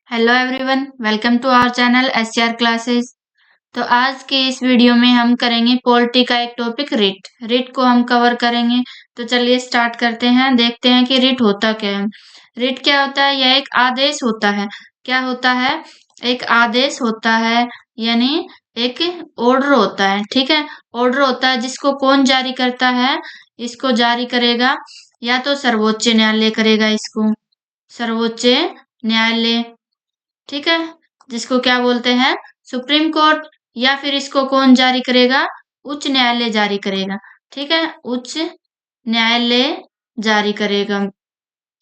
Hello everyone, welcome to our channel SCR classes. तो आज के इस वीडियो में हम करेंगे पॉलिटी का एक टॉपिक रिट। रिट को हम कवर करेंगे। तो चलिए स्टार्ट करते हैं, देखते हैं कि रिट होता क्या है। रिट क्या होता है? यह एक आदेश होता है। क्या होता है? एक आदेश होता है, यानी एक ऑर्डर होता है। ठीक है, ऑर्डर होता है जिसको कौन जारी करता है? इसको जारी करेगा या तो सर्वोच्च न्यायालय करेगा इसको, सर्वोच्च न्यायालय। ठीक है, जिसको क्या बोलते हैं? Supreme court. या फिर इसको कौन जारी करेगा? उच्च न्यायालय जारी करेगा। ठीक है, उच्च न्यायालय जारी करेगा,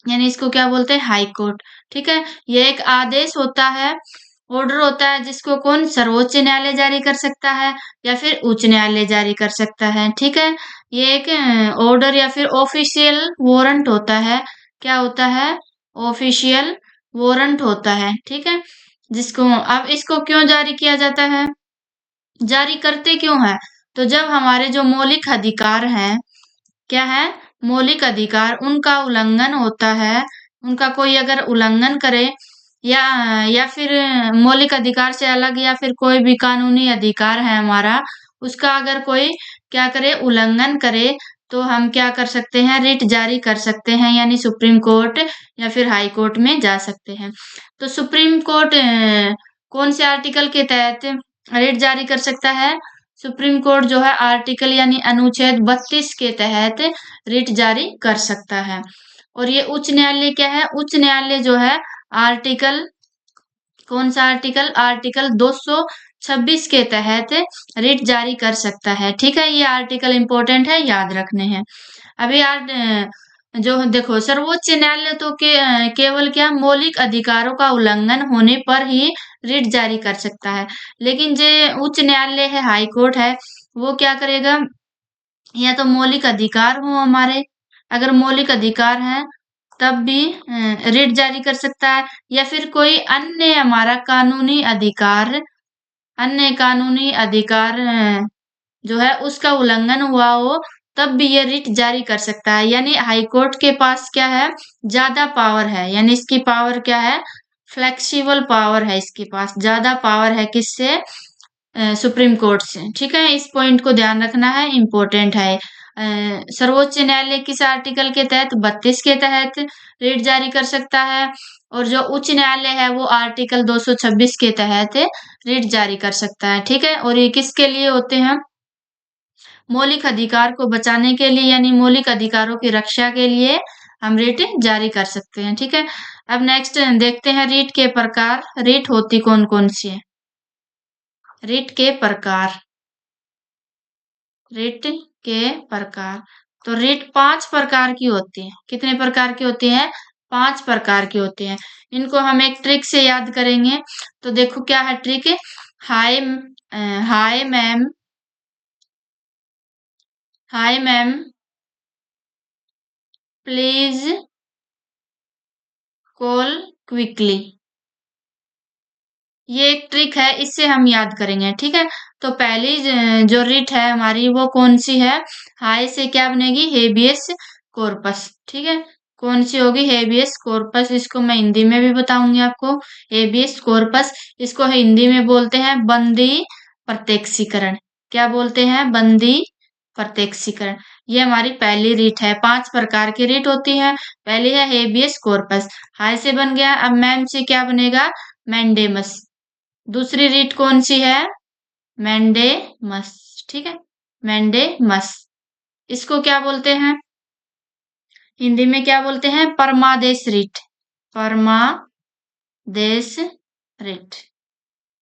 यानी इसको क्या बोलते हैं? High court. ठीक है, ये एक आदेश होता है, ऑर्डर होता है जिसको कौन? सर्वोच्च न्यायालय जारी कर सकता है या फिर उच्च न्यायालय जारी कर सकता है। ठीक है, ये एक ऑर्डर या फिर ऑफिशियल वारंट होता है। क्या होता है? ऑफिशियल वारंट होता है। ठीक है, जिसको अब इसको क्यों जारी किया जाता है? जारी करते क्यों है? तो जब हमारे जो मौलिक अधिकार हैं, क्या है? मौलिक अधिकार, उनका उल्लंघन होता है, उनका कोई अगर उल्लंघन करे या फिर मौलिक अधिकार से अलग या फिर कोई भी कानूनी अधिकार है हमारा, उसका अगर कोई क्या करे? उल्लंघन करे, तो हम क्या कर सकते हैं? रिट जारी कर सकते हैं, यानी सुप्रीम कोर्ट या फिर हाई कोर्ट में जा सकते हैं। तो सुप्रीम कोर्ट कौन से आर्टिकल के तहत रिट जारी कर सकता है? सुप्रीम कोर्ट जो है आर्टिकल यानी अनुच्छेद 32 के तहत रिट जारी कर सकता है। और ये उच्च न्यायालय क्या है? उच्च न्यायालय जो है आर्टिकल, कौन सा आर्टिकल? आर्टिकल 226 के तहत रिट जारी कर सकता है। ठीक है, ये आर्टिकल इंपॉर्टेंट है, याद रखने हैं। अभी जो देखो, सर्वोच्च न्यायालय तो केवल क्या? मौलिक अधिकारों का उल्लंघन होने पर ही रिट जारी कर सकता है। लेकिन जो उच्च न्यायालय है, हाई कोर्ट है, वो क्या करेगा? या तो मौलिक अधिकार हो हमारे, अगर मौलिक अधिकार है तब भी रिट जारी कर सकता है, या फिर कोई अन्य हमारा कानूनी अधिकार, अन्य कानूनी अधिकार जो है उसका उल्लंघन हुआ हो, तब भी ये रिट जारी कर सकता है। यानी हाई कोर्ट के पास क्या है? ज्यादा पावर है, यानी इसकी पावर क्या है? फ्लेक्सिबल पावर है, इसके पास ज्यादा पावर है। किससे? सुप्रीम कोर्ट से। ठीक है, इस पॉइंट को ध्यान रखना है, इम्पोर्टेंट है। सर्वोच्च न्यायालय किस आर्टिकल के तहत? 32 के तहत रिट जारी कर सकता है। और जो उच्च न्यायालय है वो आर्टिकल 226 के तहत रिट जारी कर सकता है। ठीक है, और ये किसके लिए होते हैं? मौलिक अधिकार को बचाने के लिए, यानी मौलिक अधिकारों की रक्षा के लिए हम रिट जारी कर सकते हैं। ठीक है, अब नेक्स्ट देखते हैं रिट के प्रकार। रिट होती कौन कौन सी है? रिट के प्रकार, रिट के प्रकार। तो रिट 5 प्रकार की होती है। कितने प्रकार की होती है? 5 प्रकार की होती है। इनको हम एक ट्रिक से याद करेंगे। तो देखो क्या है trick? Hi hi ma'am, hi ma'am, please call quickly. ये एक ट्रिक है, इससे हम याद करेंगे। ठीक है, तो पहली जो रिट है हमारी वो कौन सी है? हाय से क्या बनेगी? Habeas corpus. ठीक है, कौन सी होगी? Habeas corpus. इसको मैं हिंदी में भी बताऊंगी आपको। हेबियस कॉर्पस, इसको हिंदी में बोलते हैं बंदी प्रत्यक्षीकरण। क्या बोलते हैं? बंदी प्रत्यक्षीकरण। ये हमारी पहली रिट है। 5 प्रकार की रिट होती है। पहली है हेबियस कॉर्पस, हाय से बन गया। अब मैम से क्या बनेगा? मैंडेमस। दूसरी रीट कौन सी है? मैंडेमस। ठीक है, मैंडेमस। इसको क्या बोलते हैं? हिंदी में क्या बोलते हैं? परमादेश रीट, परमादेश रीट।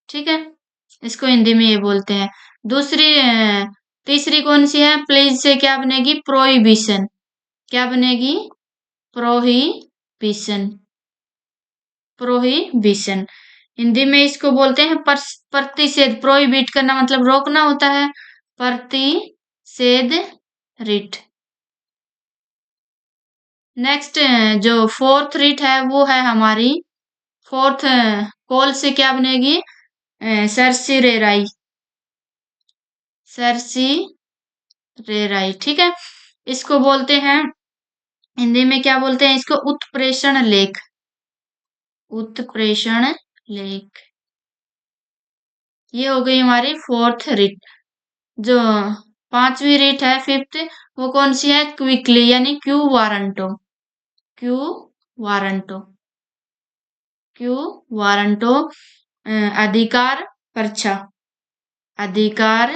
ठीक है, इसको हिंदी में ये बोलते हैं। दूसरी तीसरी कौन सी है? प्लीज से क्या बनेगी? प्रोहिबिशन। क्या बनेगी? Prohibition, prohibition. हिंदी में इसको बोलते हैं प्रतिषेध। प्रोहिबिट करना मतलब रोकना होता है। प्रतिषेध रिट। नेक्स्ट जो फोर्थ रिट है वो है हमारी, फोर्थ कॉल से क्या बनेगी? सरसीरेराई, सरसीरेराई। ठीक है, इसको बोलते हैं हिंदी में क्या बोलते हैं? इसको उत्प्रेषण लेख, उत्प्रेषण लेख। ये हो गई हमारी फोर्थ रिट। जो पांचवी रिट है, फिफ्थ, वो कौन सी है? क्विकली यानी quo warranto. Quo warranto. Q warranto अधिकार पर्चा। अधिकार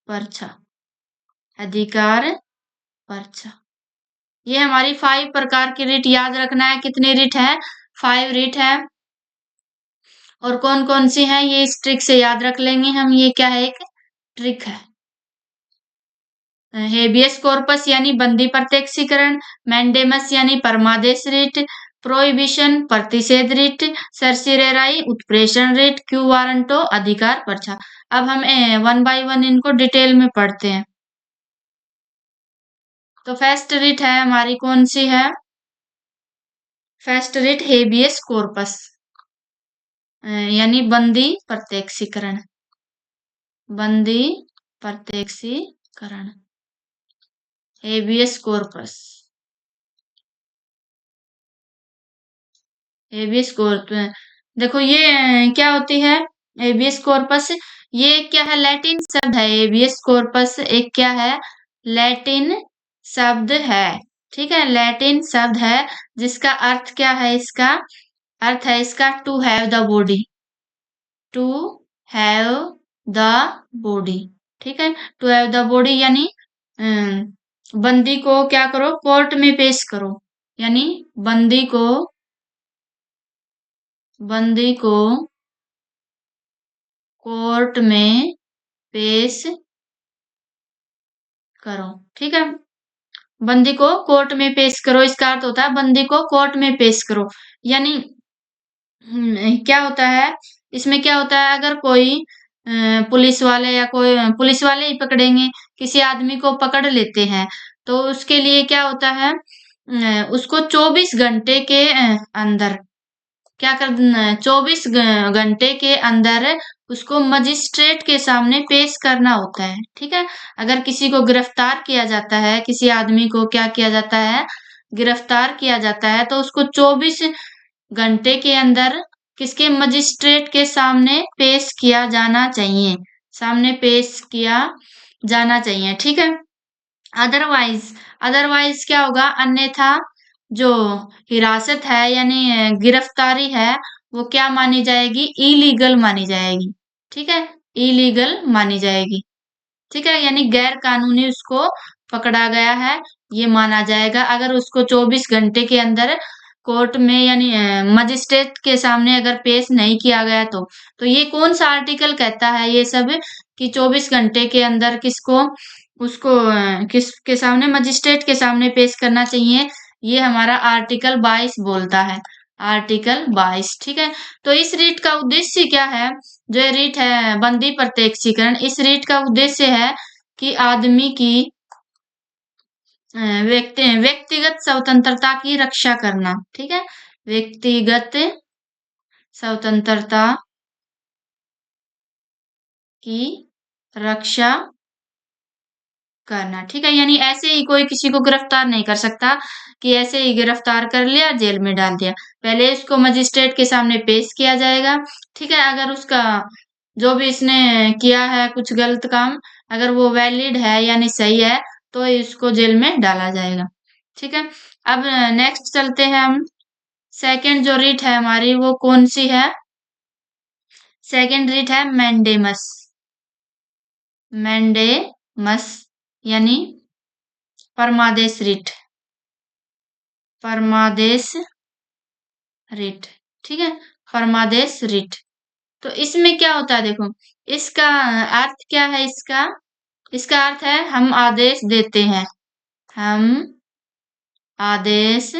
पर्चा। अधिकार पर्चा। ये हमारी 5 प्रकार की रिट याद रखना है। कितनी रिट है? 5 रिट है। और कौन कौन सी है ये इस ट्रिक से याद रख लेंगे हम। ये क्या है? एक ट्रिक है। हेबियस कॉर्पस यानी बंदी प्रत्यक्षीकरण, मैंडेमस यानी परमादेश रिट, प्रोहिबिशन प्रतिषेध रिट, सर्सिरेराई उत्प्रेषण रिट, क्यू वारंटो अधिकार पर्चा। अब हम 1 बाय 1 इनको डिटेल में पढ़ते हैं। तो फर्स्ट रिट है हमारी, कौन सी है? फर्स्ट रिट हेबियस कॉर्पस यानी बंदी प्रत्यक्षीकरण। बंदी प्रत्यक्षीकरण, हेबियस कॉर्पस। हेबियस कॉर्पस, देखो ये क्या होती है हेबियस कॉर्पस? ये क्या है? लैटिन शब्द है। हेबियस कॉर्पस एक क्या है? लैटिन शब्द है। ठीक है, लैटिन शब्द है जिसका अर्थ क्या है? इसका अर्थ है इसका to have the body. To have the body. ठीक है, टू हैव द बॉडी यानी बंदी को क्या करो? कोर्ट में पेश करो। यानी बंदी को कोर्ट में पेश करो। ठीक है, बंदी को कोर्ट में पेश करो, इसका अर्थ होता है बंदी को कोर्ट में पेश करो। यानी क्या होता है इसमें? क्या होता है अगर कोई पुलिस वाले या कोई पुलिस वाले ही पकड़ेंगे, किसी आदमी को पकड़ लेते हैं, तो उसके लिए क्या होता है? उसको 24 घंटे के अंदर क्या कर 24 घंटे के अंदर उसको मजिस्ट्रेट के सामने पेश करना होता है। ठीक है, अगर किसी को गिरफ्तार किया जाता है, किसी आदमी को क्या किया जाता है? गिरफ्तार किया जाता है, तो उसको 24 घंटे के अंदर किसके? मजिस्ट्रेट के सामने पेश किया जाना चाहिए। सामने पेश किया जाना चाहिए। ठीक है, अदरवाइज क्या होगा? अन्यथा जो हिरासत है यानी गिरफ्तारी है, वो क्या मानी जाएगी? इलीगल मानी जाएगी। ठीक है, इलीगल मानी जाएगी। ठीक है, यानी गैर कानूनी उसको पकड़ा गया है, ये माना जाएगा अगर उसको 24 घंटे के अंदर कोर्ट में यानी मजिस्ट्रेट के सामने अगर पेश नहीं किया गया तो ये कौन सा आर्टिकल कहता है ये सब कि 24 घंटे के अंदर किसको उसको किसके सामने? मजिस्ट्रेट के सामने पेश करना चाहिए। ये हमारा आर्टिकल 22 बोलता है। आर्टिकल 22। ठीक है, तो इस रीट का उद्देश्य क्या है? जो ये रीट है बंदी प्रत्यक्षीकरण, इस रीट का उद्देश्य है कि आदमी की व्यक्तिगत स्वतंत्रता की रक्षा करना। ठीक है, व्यक्तिगत स्वतंत्रता की रक्षा करना। ठीक है, यानी ऐसे ही कोई किसी को गिरफ्तार नहीं कर सकता कि ऐसे ही गिरफ्तार कर लिया, जेल में डाल दिया। पहले इसको मजिस्ट्रेट के सामने पेश किया जाएगा। ठीक है, अगर उसका जो भी इसने किया है कुछ गलत काम, अगर वो वैलिड है यानी सही है, तो इसको जेल में डाला जाएगा। ठीक है, अब नेक्स्ट चलते हैं हम। सेकंड जो रीट है हमारी, वो कौन सी है? सेकंड रीट है मैंडेमस। मैंडेमस यानी परमादेश रीट। परमादेश रीट। ठीक है, परमादेश रीट। तो इसमें क्या होता है? देखो, इसका अर्थ क्या है? इसका अर्थ है हम आदेश देते हैं। हम आदेश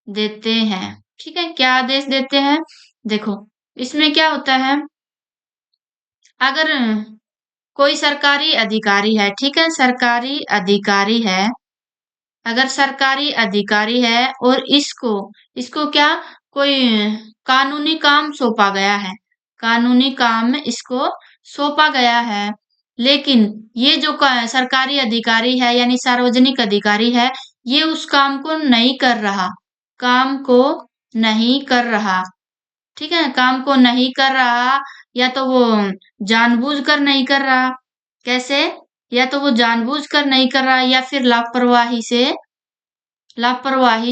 देते हैं। ठीक है, क्या आदेश देते हैं? देखो, इसमें क्या होता है? अगर कोई सरकारी अधिकारी है, ठीक है, सरकारी अधिकारी है, अगर सरकारी अधिकारी है और इसको इसको क्या कोई कानूनी काम सौंपा गया है, कानूनी काम इसको सौंपा गया है, लेकिन ये जो सरकारी अधिकारी है यानी सार्वजनिक अधिकारी है, ये उस काम को नहीं कर रहा, काम को नहीं कर रहा, ठीक है, काम को नहीं कर रहा, या तो वो जानबूझकर नहीं कर रहा। कैसे? या तो वो जानबूझकर नहीं कर रहा या फिर लापरवाही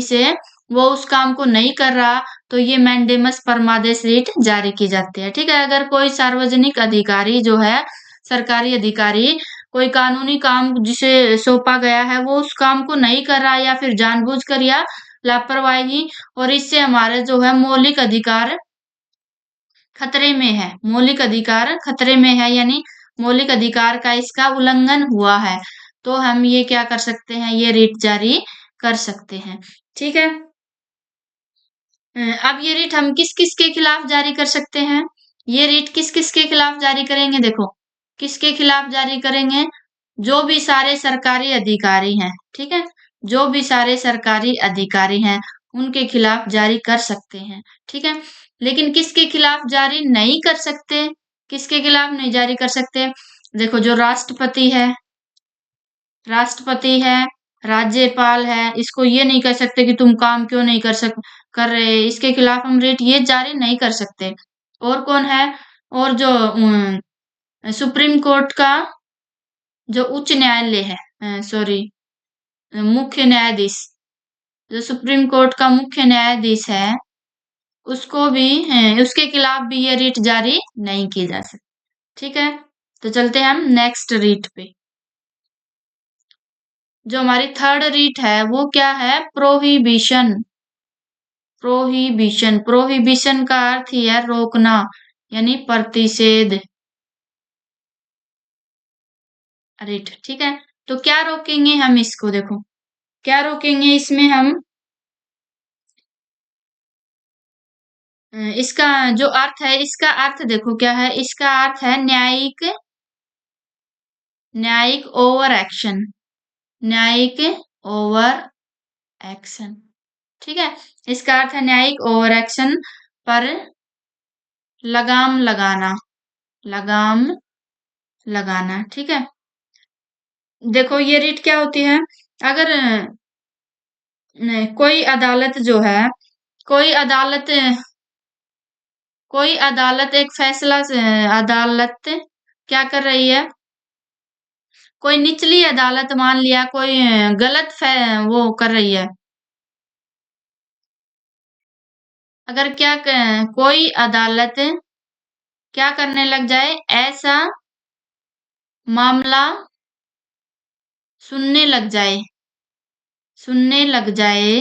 से वो उस काम को नहीं कर रहा, तो ये मैंडेमस परमादेश रीट जारी की जाती है। ठीक है, अगर कोई सार्वजनिक अधिकारी जो है, सरकारी अधिकारी, कोई कानूनी काम जिसे सौंपा गया है वो उस काम को नहीं कर रहा या फिर जानबूझकर या लापरवाही, और इससे हमारे जो है मौलिक अधिकार खतरे में है, मौलिक अधिकार खतरे में है, यानी मौलिक अधिकार का इसका उल्लंघन हुआ है, तो हम ये क्या कर सकते हैं, ये रिट जारी कर सकते हैं। ठीक है, अब ये रिट हम किस किस के खिलाफ जारी कर सकते हैं? ये रिट किस किस के खिलाफ जारी करेंगे? देखो, किसके खिलाफ जारी करेंगे? जो भी सारे सरकारी अधिकारी हैं, ठीक है, जो भी सारे सरकारी अधिकारी हैं उनके खिलाफ जारी कर सकते हैं। ठीक है, लेकिन किसके खिलाफ जारी नहीं कर सकते? किसके खिलाफ नहीं जारी कर सकते? देखो, जो राष्ट्रपति है, राज्यपाल है, इसको ये नहीं कह सकते कि तुम काम क्यों नहीं कर रहे, इसके खिलाफ हम रिट ये जारी नहीं कर सकते। और कौन है? और जो सुप्रीम कोर्ट का जो उच्च न्यायालय है, सॉरी, मुख्य न्यायाधीश, जो सुप्रीम कोर्ट का मुख्य न्यायाधीश है, उसको भी उसके खिलाफ भी ये रिट जारी नहीं की जा सकती। ठीक है, तो चलते हैं हम नेक्स्ट रिट पे। जो हमारी थर्ड रीट है वो क्या है? प्रोहिबिशन। प्रोहिबिशन का अर्थ ही है रोकना, यानी प्रतिषेध रीट। ठीक है, तो क्या रोकेंगे हम इसको? देखो, क्या रोकेंगे इसमें हम? इसका जो अर्थ है, इसका अर्थ देखो क्या है, इसका अर्थ है न्यायिक ओवर एक्शन, न्यायिक ओवर एक्शन। ठीक है, इसका अर्थ है न्यायिक ओवर एक्शन पर लगाम लगाना, लगाम लगाना। ठीक है, देखो ये रीट क्या होती है? अगर कोई अदालत जो है, कोई अदालत कोई अदालत एक फैसला से, अदालत क्या कर रही है? कोई निचली अदालत मान लिया कोई वो कर रही है, अगर कोई अदालत क्या करने लग जाए, ऐसा मामला सुनने लग जाए, सुनने लग जाए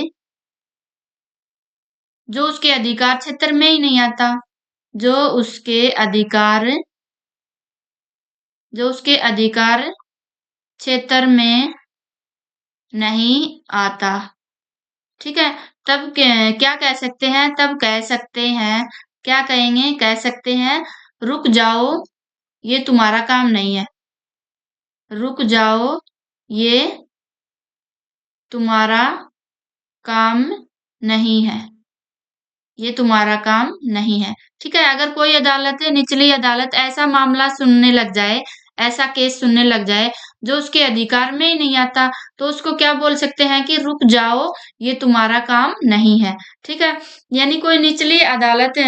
जो उसके अधिकार क्षेत्र में ही नहीं आता, जो उसके अधिकार जो उसके अधिकार क्षेत्र में नहीं आता। ठीक है, तब क्या कह सकते हैं? तब कह सकते हैं, क्या कहेंगे? कह सकते हैं, रुक जाओ, ये तुम्हारा काम नहीं है। रुक जाओ, ये तुम्हारा काम नहीं है, ये तुम्हारा काम नहीं है। ठीक है, अगर कोई अदालत, निचली अदालत ऐसा मामला सुनने लग जाए, ऐसा केस सुनने लग जाए जो उसके अधिकार में ही नहीं आता, तो उसको क्या बोल सकते हैं कि रुक जाओ, ये तुम्हारा काम नहीं है। ठीक है, यानी कोई निचली अदालत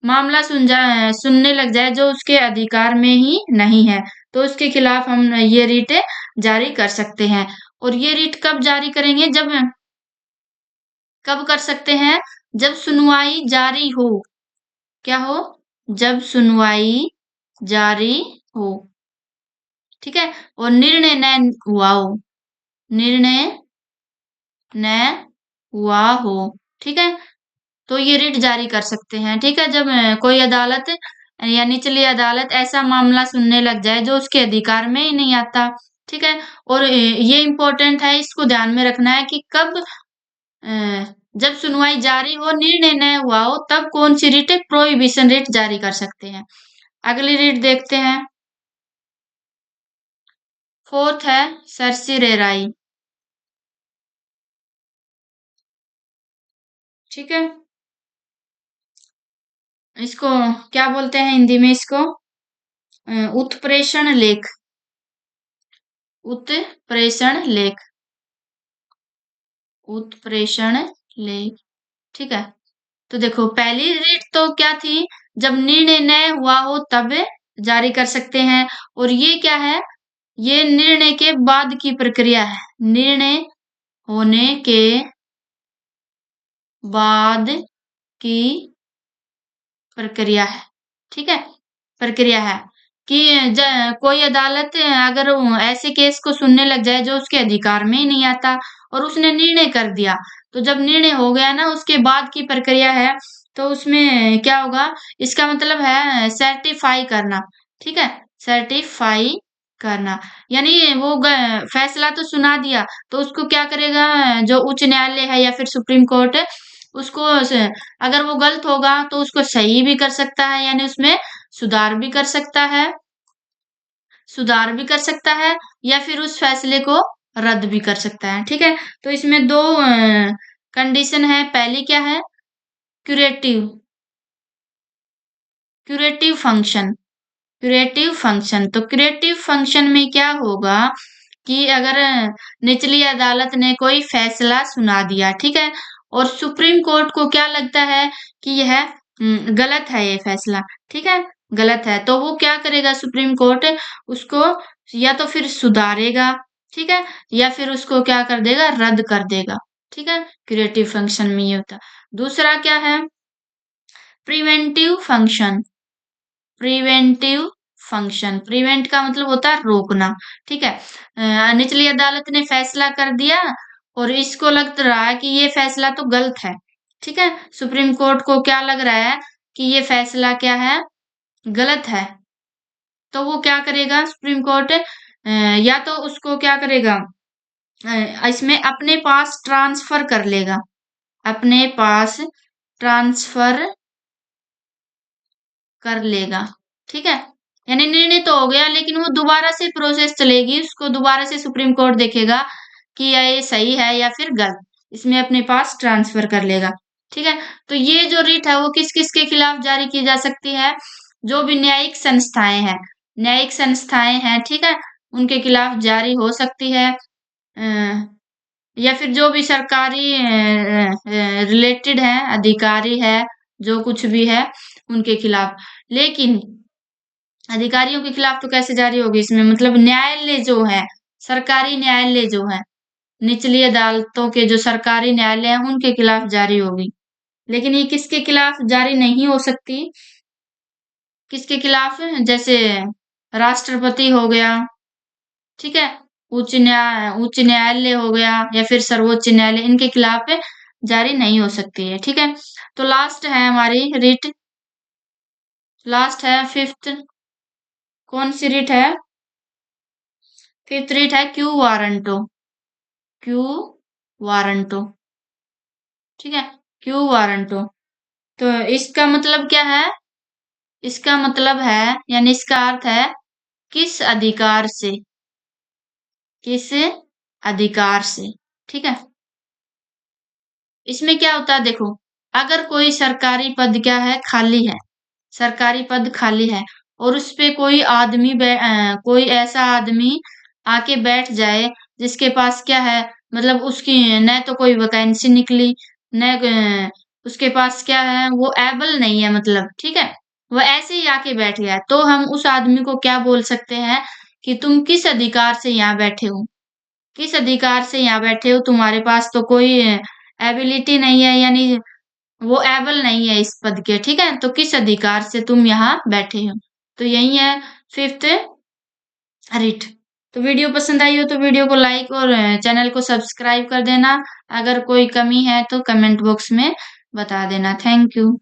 मामला सुनने लग जाए जो उसके अधिकार में ही नहीं है, तो उसके खिलाफ हम ये रिट जारी कर सकते हैं। और ये रिट कब जारी करेंगे? कब कर सकते हैं? जब सुनवाई जारी हो। क्या हो? जब सुनवाई जारी हो। ठीक है, और निर्णय न हुआ हो, निर्णय न हुआ हो। ठीक है, तो ये रिट जारी कर सकते हैं। ठीक है, जब कोई अदालत या निचली अदालत ऐसा मामला सुनने लग जाए जो उसके अधिकार में ही नहीं आता। ठीक है, और ये इम्पोर्टेंट है, इसको ध्यान में रखना है कि कब जब सुनवाई जारी हो, निर्णय न हुआ हो, तब कौन सी रिट? प्रोहिबिशन रिट जारी कर सकते हैं। अगली रिट देखते हैं, फोर्थ है सर्सिरेराई। ठीक है, इसको क्या बोलते हैं हिंदी में? इसको उत्प्रेषण लेख, उत्प्रेषण लेख, उत्प्रेषण लेख। ठीक है, तो देखो पहली रीट तो क्या थी, जब निर्णय न हुआ हो तब जारी कर सकते हैं, और ये क्या है, ये निर्णय के बाद की प्रक्रिया है, निर्णय होने के बाद की प्रक्रिया है। ठीक है, प्रक्रिया है कि कोई अदालत अगर ऐसे केस को सुनने लग जाए जो उसके अधिकार में ही नहीं आता और उसने निर्णय कर दिया, तो जब निर्णय हो गया ना उसके बाद की प्रक्रिया है, तो उसमें क्या होगा, इसका मतलब है सर्टिफाई करना। ठीक है, सर्टिफाई करना, यानी वो फैसला तो सुना दिया, तो उसको क्या करेगा, जो उच्च न्यायालय है या फिर सुप्रीम कोर्ट है, उसको अगर वो गलत होगा तो उसको सही भी कर सकता है, यानी उसमें सुधार भी कर सकता है, सुधार भी कर सकता है, या फिर उस फैसले को रद्द भी कर सकता है। ठीक है, तो इसमें दो कंडीशन है। पहली क्या है, curative, curative function, curative function. तो क्यूरेटिव फंक्शन में क्या होगा कि अगर निचली अदालत ने कोई फैसला सुना दिया, ठीक है, और सुप्रीम कोर्ट को क्या लगता है कि यह गलत है ये फैसला, ठीक है, गलत है, तो वो क्या करेगा सुप्रीम कोर्ट, उसको या तो फिर सुधारेगा, ठीक है, या फिर उसको क्या कर देगा, रद्द कर देगा। ठीक है, क्रिएटिव फंक्शन में ये होता है। दूसरा क्या है, preventive function, preventive function, prevent का मतलब होता है रोकना। ठीक है, निचली अदालत ने फैसला कर दिया और इसको लग रहा है कि ये फैसला तो गलत है। ठीक है, सुप्रीम कोर्ट को क्या लग रहा है कि ये फैसला क्या है, गलत है, तो वो क्या करेगा सुप्रीम कोर्ट, या तो उसको क्या करेगा, इसमें अपने पास ट्रांसफर कर लेगा, अपने पास ट्रांसफर कर लेगा। ठीक है, यानी निर्णय तो हो गया लेकिन वो दोबारा से प्रोसेस चलेगी, उसको दोबारा से सुप्रीम कोर्ट देखेगा कि ये सही है या फिर गलत, इसमें अपने पास ट्रांसफर कर लेगा। ठीक है, तो ये जो रिट है वो किस किस के खिलाफ जारी की जा सकती है, जो भी न्यायिक संस्थाएं हैं, न्यायिक संस्थाएं हैं, ठीक है, उनके खिलाफ जारी हो सकती है, या फिर जो भी सरकारी रिलेटेड है, अधिकारी है, जो कुछ भी है उनके खिलाफ। लेकिन अधिकारियों के खिलाफ तो कैसे जारी होगी इसमें, मतलब न्यायालय जो है, सरकारी न्यायालय जो है, निचली अदालतों के जो सरकारी न्यायालय हैं उनके खिलाफ जारी होगी। लेकिन ये किसके खिलाफ जारी नहीं हो सकती, किसके खिलाफ, जैसे राष्ट्रपति हो गया, ठीक है, उच्च न्यायालय हो गया या फिर सर्वोच्च न्यायालय, इनके खिलाफ जारी नहीं हो सकती है। ठीक है, तो लास्ट है हमारी रिट, लास्ट है फिफ्थ, कौन सी रिट है, फिफ्थ रिट है क्यू वारंटो, क्यू वारंटो। ठीक है, क्यू वारंटो, तो इसका मतलब क्या है, इसका मतलब है यानी इसका अर्थ है किस अधिकार से, किस अधिकार से। ठीक है, इसमें क्या होता है देखो, अगर कोई सरकारी पद क्या है, खाली है, सरकारी पद खाली है और उस पे कोई आदमी कोई ऐसा आदमी आके बैठ जाए जिसके पास क्या है, मतलब उसकी न तो कोई वैकेंसी निकली, न उसके पास क्या है, वो एबल नहीं है, मतलब ठीक है, वो ऐसे ही आके बैठ गया, तो हम उस आदमी को क्या बोल सकते हैं कि तुम किस अधिकार से यहाँ बैठे हो, किस अधिकार से यहाँ बैठे हो, तुम्हारे पास तो कोई एबिलिटी नहीं है, यानी वो एबल नहीं है इस पद के। ठीक है, तो किस अधिकार से तुम यहाँ बैठे हो, तो यही है फिफ्थ रिट। तो वीडियो पसंद आई हो तो वीडियो को लाइक और चैनल को सब्सक्राइब कर देना, अगर कोई कमी है तो कमेंट बॉक्स में बता देना। Thank you.